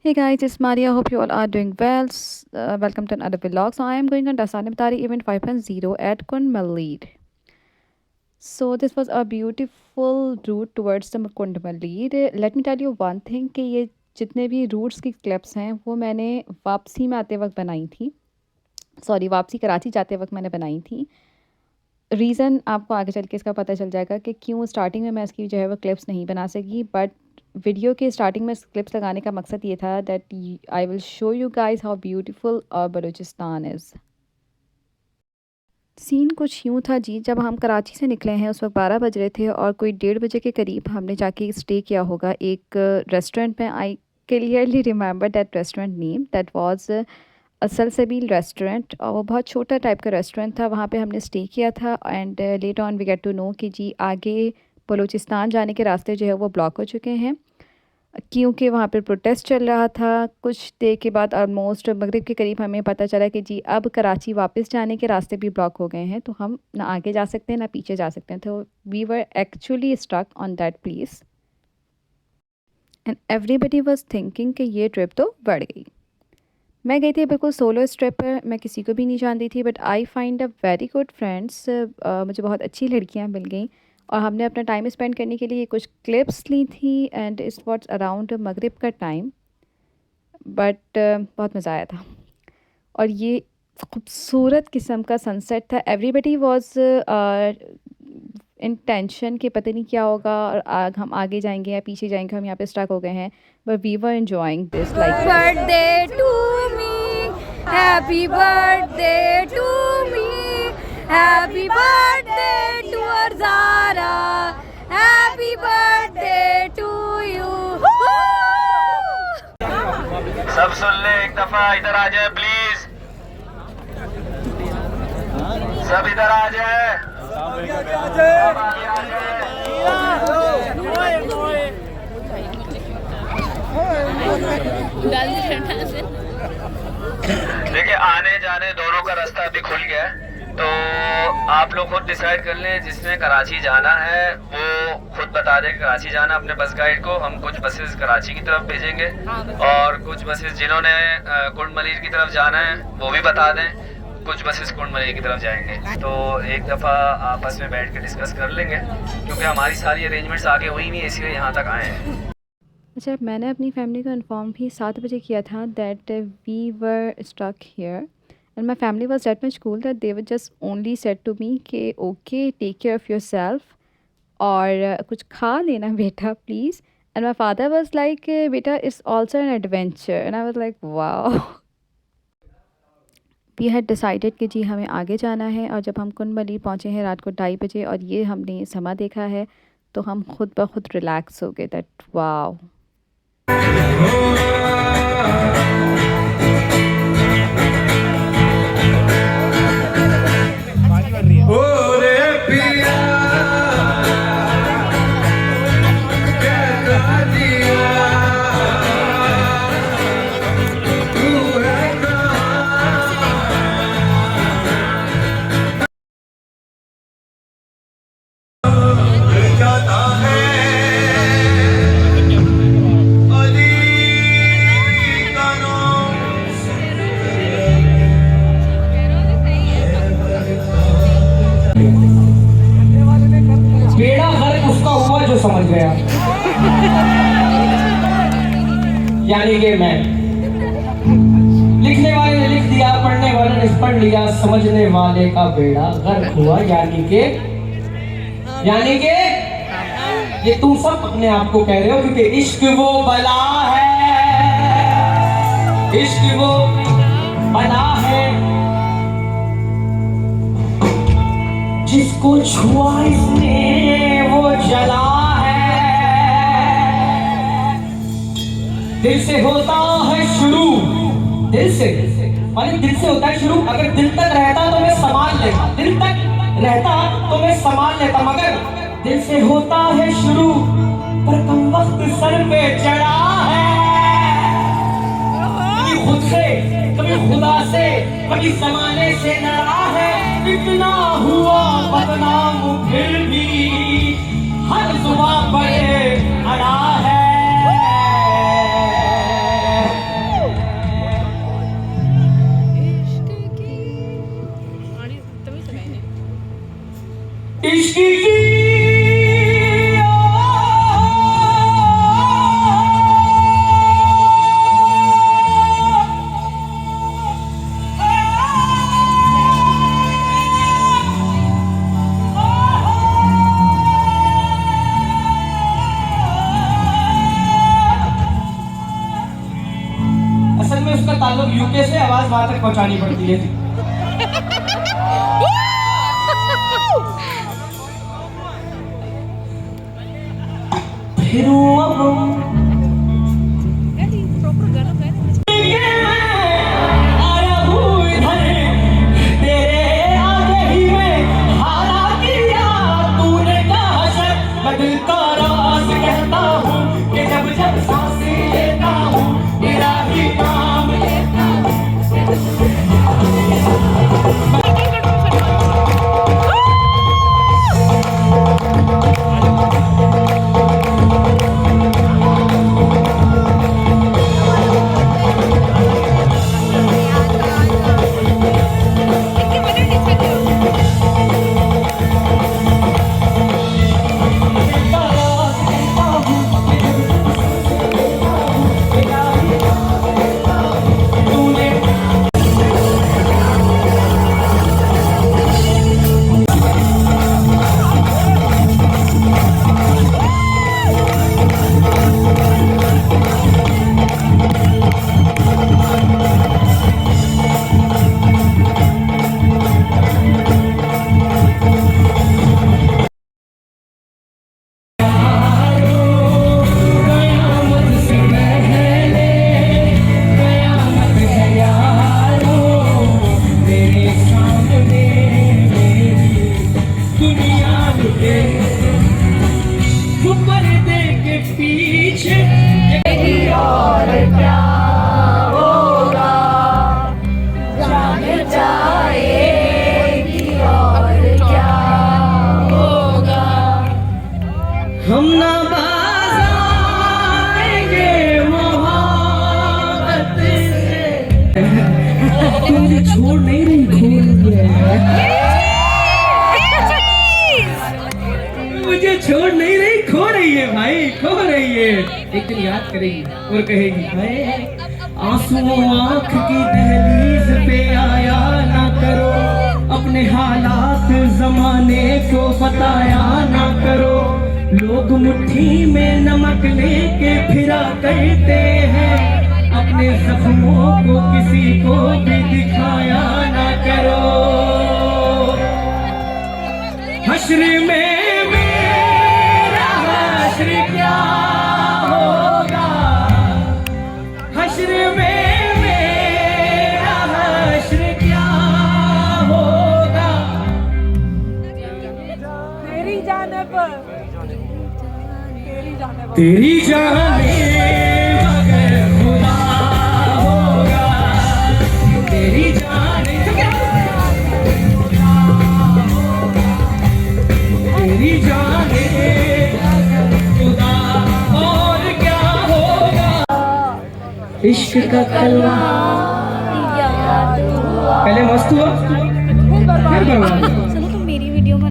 Hey guys, it's Maria. Hope you all are doing well. Welcome to another vlog. So I am going on Dasani Batari event 5.0 at Kund Malid. So this was a beautiful route towards the Kund Malid. Let me tell you one thing कि ये जितने भी roots की clips हैं वो मैंने वापसी में आते वक्त बनाई थी। सॉरी, वापसी कराची जाते वक्त मैंने बनाई थी। रीज़न आपको आगे चल के इसका पता चल जाएगा कि क्यों स्टार्टिंग में मैं इसकी जो है वो क्लिप्स नहीं बना सकी। बट वीडियो के स्टार्टिंग में क्लिप्स लगाने का मकसद ये था that I will show you guys how beautiful Balochistan is. Scene कुछ यूँ था जी, जब हम कराची से निकले हैं उस वक्त 12 बज रहे थे और कोई 1:30 बजे के करीब हमने जाके स्टे किया होगा एक रेस्टोरेंट में। I clearly remember that restaurant name, that was Salsabil restaurant, और वो बहुत छोटा टाइप का रेस्टोरेंट था। वहाँ पे हमने स्टे किया था and late on we get to know कि जी आगे बलूचिस्तान जाने के रास्ते जो है वो ब्लॉक हो चुके हैं क्योंकि वहाँ पे प्रोटेस्ट चल रहा था। कुछ देर के बाद ऑलमोस्ट मगरिब के करीब हमें पता चला कि जी अब कराची वापस जाने के रास्ते भी ब्लॉक हो गए हैं, तो हम ना आगे जा सकते हैं ना पीछे जा सकते हैं। तो we were actually stuck on that place and everybody was thinking कि ये ट्रिप तो बढ़ गई। मैं गई थी बिल्कुल सोलो इस ट्रिप पर, मैं किसी को भी नहीं जानती थी, but I find a very good friends. मुझे बहुत अच्छी लड़कियां मिल गई और हमने अपना टाइम स्पेंड करने के लिए कुछ क्लिप्स ली थी एंड इट्स वॉट्स अराउंड मगरिब का टाइम। बट बहुत मज़ा आया था और ये खूबसूरत किस्म का सनसेट था। एवरीबडी वॉज इन टेंशन कि पता नहीं क्या होगा और हम आगे जाएंगे या पीछे जाएंगे, हम यहाँ पे स्टक हो गए हैं। But we were enjoying this like birthday to me. Happy birthday to me. Happy birthday to Zara. Happy birthday to you. सब सुन ले, एक दफा इधर आ जाए प्लीज। सब इधर आ जाए। सब आगे आ जाए। देखिए, आने जाने दोनों का रास्ता अभी खुल गया है, तो आप लोग खुद डिसाइड कर लें। जिसने कराची जाना है वो खुद बता दें कराची जाना अपने बस गाइड को। हम कुछ बसेस कराची की तरफ भेजेंगे और कुछ बसेस जिन्होंने कुंड मलीर की तरफ जाना है वो भी बता दें। कुछ बसेस कुंड मलीर की तरफ जाएंगे, तो एक दफ़ा आपस में बैठ के डिस्कस कर लेंगे क्योंकि हमारी सारी अरेंजमेंट्स आगे हुई नहीं, इसलिए यहाँ तक आए हैं। अच्छा, मैंने अपनी फैमिली को इन्फॉर्म भी 7 बजे किया था that we were stuck here and my family was that much cool that they were just only said to me कि okay take care of yourself और कुछ खा लेना बेटा please. And my father was like बेटा it's also an adventure and I was like wow. We had decided कि जी हमें आगे जाना है और जब हम कुंड मलीर पहुँचे हैं रात को 2:30 बजे और ये हमने समा देखा है तो हम खुद ब खुद रिलैक्स हो गए दैट वाओ। बेड़ा गर्क उसका हुआ जो समझ गया, यानी कि मैं। लिखने वाले ने लिख दिया, पढ़ने वाले ने पढ़ लिया, समझने वाले का बेड़ा गर्क हुआ, यानी कि ये तुम सब अपने आप को कह रहे हो क्योंकि इश्क वो बला है, इश्क वो बला है जिसको छुआ इसने वो जला है। दिल से होता है शुरू, दिल से माने दिल से होता है शुरू। अगर दिल तक रहता तो मैं संभाल लेता, दिल तक रहता तो मैं संभाल लेता, मगर दिल से होता है शुरू पर कम वक्त सर पे चढ़ा है। कभी खुद से, कभी खुदा से, कभी जमाने से लड़ा है। इतना हुआ बदनाम फिर भी हर जुबान पर अड़ा है। असल में उसका ताल्लुक यूके से, आवाज वहां तक पहुंचानी पड़ती है। फिर आया हूँ इधर तेरे आगे ही मैं हारा किया तूने कहा शक मैं दिल का राज कहता हूँ कि जब जब सांसें लेता हूँ तेरा ही नाम लेता हूँ। हम ना बाज़ाएंगे मोहब्बत से। तुम मुझे छोड़ नहीं रही, मुझे छोड़ नहीं रही, खो रही है भाई, खो रही है। एक दिन याद करेगी और कहेगी हाय आंसुओं आँख की दहलीज पे आया ना करो, अपने हालात जमाने को बताया ना करो। लोग मुट्ठी में नमक लेके फिरा करते हैं, अपने जख्मों को किसी को भी दिखाया ना करो। हश्र में मेरा हश्र क्या होगा, हश्र में मेरा हश्र क्या होगा। तेरी जानिब तेरी जाने बगैर खुदा होगा, तेरी जाने तेरी जाने खुदा और क्या होगा। इश्क का कलमा पहले मस्त हुआ फिर बर्बाद। चलो तुम मेरी वीडियो में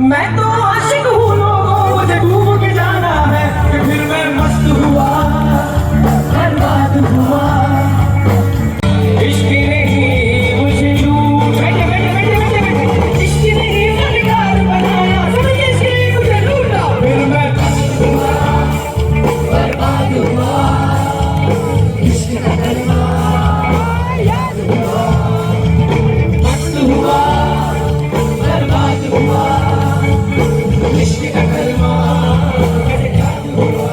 मैं तो आशिक हूँ लोगों, मुझे डूब के जाना है कि फिर मैं मस्त हुआ बर्बाद हुआ। इश्क नहीं मुझे लूट, इश्क नहीं सरकार बनाया, समझ इसलिए मुझे लूटा, फिर मैं मस्त हुआ बर्बाद हुआ। इश्क का कलमा याद हुआ, मस्त हुआ बर्बाद हुआ। इश्क का कलमा याद हुआ,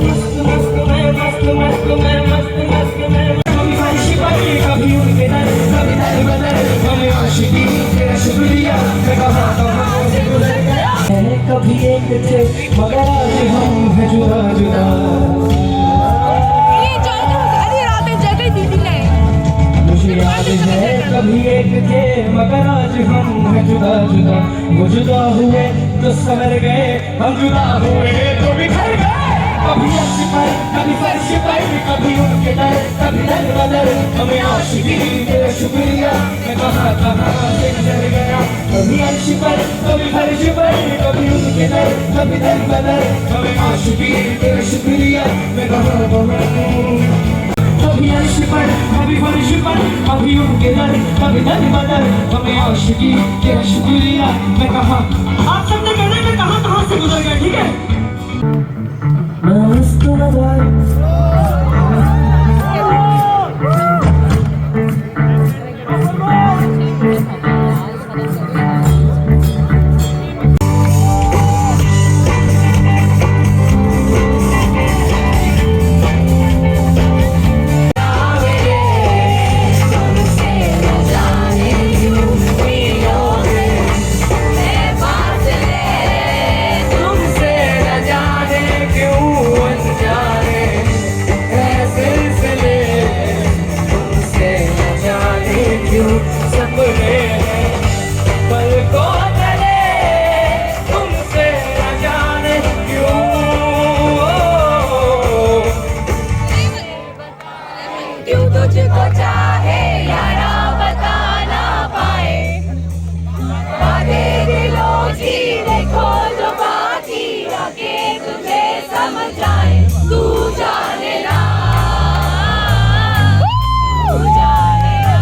मस्त मस्त मैं मस्त मस्त मैं मस्त मस्त मैं। कभी फर्श पर कभी उनके दर, कभी दर बदर, हमें आशिकी तेरा शुक्रिया मैं कहाँ से गुजर गया। कभी एक थे मगर आज हम हैं जुदा जुदा। ये जाकर सारी रातें जगह दीदी ने मुझे याद है कभी एक थे मगर आज हम हैं जुदा जुदा। वो जुदा हुए तो समझ गए, हम जुदा हुए तो बिखर गए। कभी अर्श पर कभी फर्श पर, कभी उनके दर, कभी दर बदर हमें आशिकी तेरा शुक्रिया मैं कहाँ कहाँ से गुजर गया कभी अर्श पर कभी फर्श पर कभी उनके दर कभी दर बदर हमें आशिकी तेरा शुक्रिया मैं कहाँ कहाँ कभी अर्श पर कभी फर्श पर कभी उनके दर कभी दर बदर हमें आशिकी तेरा शुक्रिया मैं कहाँ आप सबने कहना मैं कहाँ कहाँ से गुजर गया ठीक है मस्त क्यों तुझको चाहे यारा बता ना पाए बातें दिलों की देखो जो बाकी आगे तुझे समझ आए तू जाने ना तू जाने ना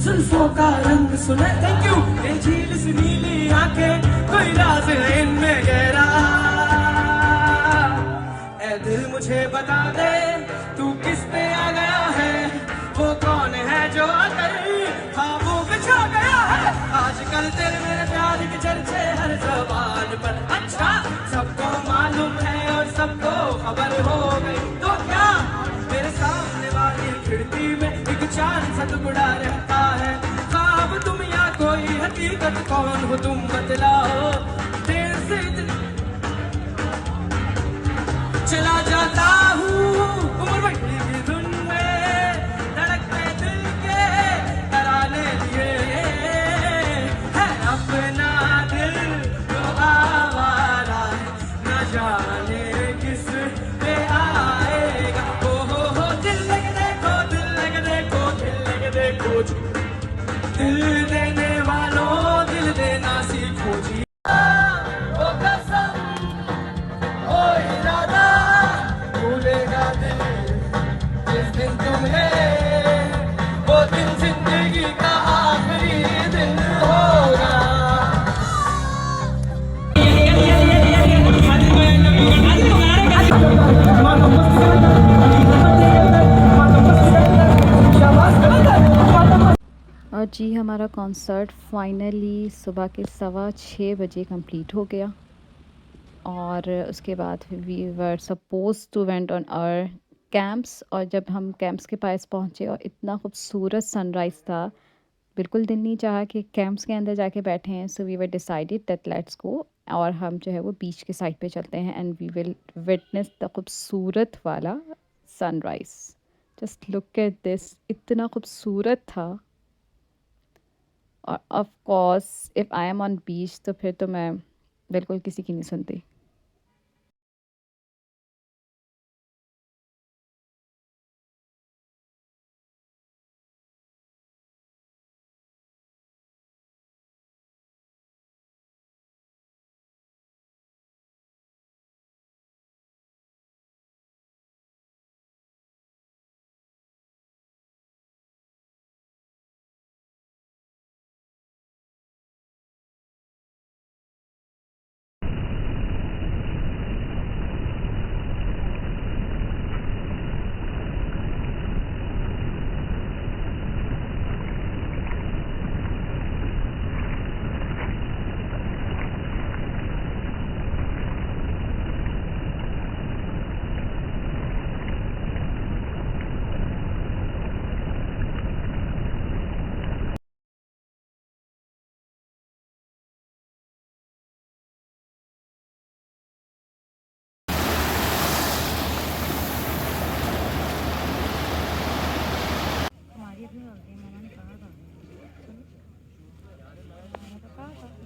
जुल्फों का रंग सुने थैंक यू ये झील सी नीली आंखें कोई राज है इनमें गहरा ऐ दिल मुझे बता दे तू किस पे आ गया है वो कौन है जो आकर ख्वाबों पे छा गया है आजकल तेरे मेरे प्यार के चर्चे हर ज़बान पर अच्छा सबको मालूम है और सबको खबर हो गई तो क्या मेरे सामने वाली खिड़की में एक चांद सा टुकड़ा रहता है ख्वाब तुम या कोई हकीकत कौन हो तुम बतलाओ देर से इतनी चला जाता हूँ उम्र भरी की धुन में धड़कते दिल के तराने लिए है अपना दिल तो आवारा न जाने किस पे आएगा हो दिल लगे देखो दिल लगे देखो दिल लगे देखो दिल देने वालों दिल देना सीखो जी वो कसम ओ इरादा भूलेगा दिल जिस दिन तुम्हें वो दिन जिंदगी का आखिरी दिन होगा और जी हमारा कॉन्सर्ट फाइनली सुबह के 6:15 बजे कंप्लीट हो गया और उसके बाद we were suppose to went on our camps और जब हम कैंप्स के पास पहुँचे और इतना खूबसूरत सनराइज़ था बिल्कुल दिल नहीं चाहा कि कैंप्स के अंदर जाके बैठे हैं so we were decided that let's go और हम जो है वो बीच के साइड पे चलते हैं and we will witness the खूबसूरत वाला sunrise just look at this इतना खूबसूरत था और of course if I am on beach तो फिर तो मैं बिल्कुल किसी की नहीं सुनती। ये मामा ने कहा था, चलो, मैंने तो कहा था।